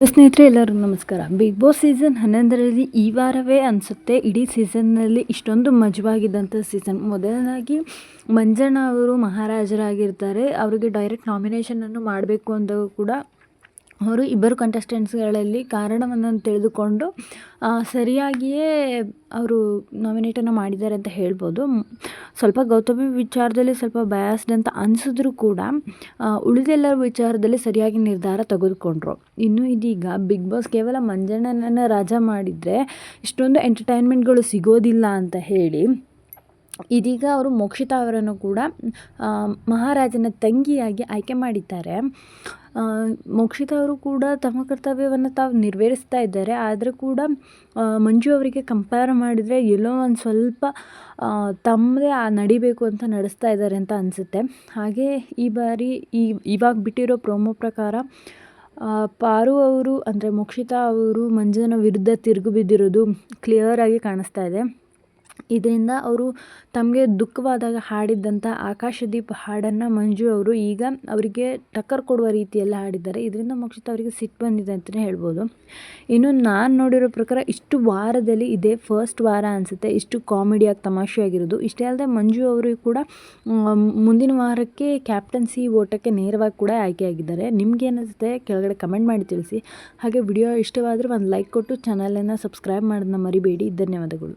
ಸ್ನೇಹಿತರೆ ಎಲ್ಲರಿಗೂ ನಮಸ್ಕಾರ. ಬಿಗ್ ಬಾಸ್ ಸೀಸನ್ 11ರಲ್ಲಿ ಈ ವಾರವೇ ಅನಿಸುತ್ತೆ ಇಡೀ ಸೀಸನ್ನಲ್ಲಿ ಇಷ್ಟೊಂದು ಮಜವಾಗಿದ್ದಂಥ ಸೀಸನ್. ಮೊದಲನೇದಾಗಿ ಮಂಜಣ್ಣ ಅವರು ಮಹಾರಾಜರಾಗಿರ್ತಾರೆ. ಅವರಿಗೆ ಡೈರೆಕ್ಟ್ ನಾಮಿನೇಷನನ್ನು ಮಾಡಬೇಕು ಅಂದಾಗ ಕೂಡ ಅವರು ಇಬ್ಬರು ಕಂಟೆಸ್ಟೆಂಟ್ಸ್ಗಳಲ್ಲಿ ಕಾರಣವನ್ನು ತಿಳಿದುಕೊಂಡು ಸರಿಯಾಗಿಯೇ ಅವರು ನಾಮಿನೇಟನ್ನು ಮಾಡಿದ್ದಾರೆ ಅಂತ ಹೇಳ್ಬೋದು. ಸ್ವಲ್ಪ ಗೌತಮಿ ವಿಚಾರದಲ್ಲಿ ಸ್ವಲ್ಪ ಬಯಾಸ್ಡ್ ಅಂತ ಅನಿಸಿದ್ರು ಕೂಡ ಉಳಿದೆಲ್ಲರ ವಿಚಾರದಲ್ಲಿ ಸರಿಯಾಗಿ ನಿರ್ಧಾರ ತೆಗೆದುಕೊಂಡ್ರು. ಇನ್ನು ಇದೀಗ ಬಿಗ್ ಬಾಸ್ ಕೇವಲ ಮಂಜಣ್ಣನನ್ನು ರಾಜ ಮಾಡಿದರೆ ಇಷ್ಟೊಂದು ಎಂಟರ್ಟೈನ್ಮೆಂಟ್ಗಳು ಸಿಗೋದಿಲ್ಲ ಅಂತ ಹೇಳಿ ಇದೀಗ ಅವರು ಮೋಕ್ಷಿತಾ ಅವರನ್ನು ಕೂಡ ಮಹಾರಾಜನ ತಂಗಿಯಾಗಿ ಆಯ್ಕೆ ಮಾಡಿದ್ದಾರೆ. ಮೋಕ್ಷಿತಾ ಅವರು ಕೂಡ ತಮ್ಮ ಕರ್ತವ್ಯವನ್ನು ತಾವು ನೆರವೇರಿಸ್ತಾ ಇದ್ದಾರೆ. ಆದರೆ ಕೂಡ ಮಂಜು ಅವರಿಗೆ ಕಂಪೇರ್ ಮಾಡಿದರೆ ಎಲ್ಲೋ ಒಂದು ಸ್ವಲ್ಪ ತಮ್ಮದೇ ನಡಿಬೇಕು ಅಂತ ನಡೆಸ್ತಾ ಇದ್ದಾರೆ ಅಂತ ಅನಿಸುತ್ತೆ. ಹಾಗೆ ಈ ಬಾರಿ ಇವಾಗ ಬಿಟ್ಟಿರೋ ಪ್ರೋಮೋ ಪ್ರಕಾರ ಪಾರು ಅವರು ಅಂದರೆ ಮೋಕ್ಷಿತಾ ಅವರು ಮಂಜುನ ವಿರುದ್ಧ ತಿರುಗಿ ಬಿದ್ದಿರೋದು ಕ್ಲಿಯರಾಗಿ ಕಾಣಿಸ್ತಾ ಇದೆ. ಇದರಿಂದ ಅವರು ತಮಗೆ ದುಃಖವಾದಾಗ ಹಾಡಿದ್ದಂಥ ಆಕಾಶದೀಪ ಹಾಡನ್ನು ಮಂಜು ಅವರು ಈಗ ಅವರಿಗೆ ಟಕ್ಕರ್ ಕೊಡುವ ರೀತಿಯಲ್ಲಿ ಹಾಡಿದ್ದಾರೆ. ಇದರಿಂದ ಮೋಕ್ಷಿತಾ ಅವರಿಗೆ ಸಿಟ್ಟು ಬಂದಿದೆ ಅಂತಲೇ ಹೇಳ್ಬೋದು. ಇನ್ನು ನಾನು ನೋಡಿರೋ ಪ್ರಕಾರ ಇಷ್ಟು ವಾರದಲ್ಲಿ ಇದೇ ಫಸ್ಟ್ ವಾರ ಅನಿಸುತ್ತೆ ಇಷ್ಟು ಕಾಮಿಡಿಯಾಗಿ ತಮಾಷೆಯಾಗಿರೋದು. ಇಷ್ಟೇ ಅಲ್ಲದೆ ಮಂಜು ಅವರು ಕೂಡ ಮುಂದಿನ ವಾರಕ್ಕೆ ಕ್ಯಾಪ್ಟನ್ಸಿ ಓಟಕ್ಕೆ ನೇರವಾಗಿ ಕೂಡ ಆಯ್ಕೆಯಾಗಿದ್ದಾರೆ. ನಿಮ್ಗೇನಿಸುತ್ತೆ ಕೆಳಗಡೆ ಕಮೆಂಟ್ ಮಾಡಿ ತಿಳಿಸಿ. ಹಾಗೆ ವಿಡಿಯೋ ಇಷ್ಟವಾದರೆ ಒಂದು ಲೈಕ್ ಕೊಟ್ಟು ಚಾನಲನ್ನು ಸಬ್ಸ್ಕ್ರೈಬ್ ಮಾಡೋದನ್ನ ಮರಿಬೇಡಿ. ಧನ್ಯವಾದಗಳು.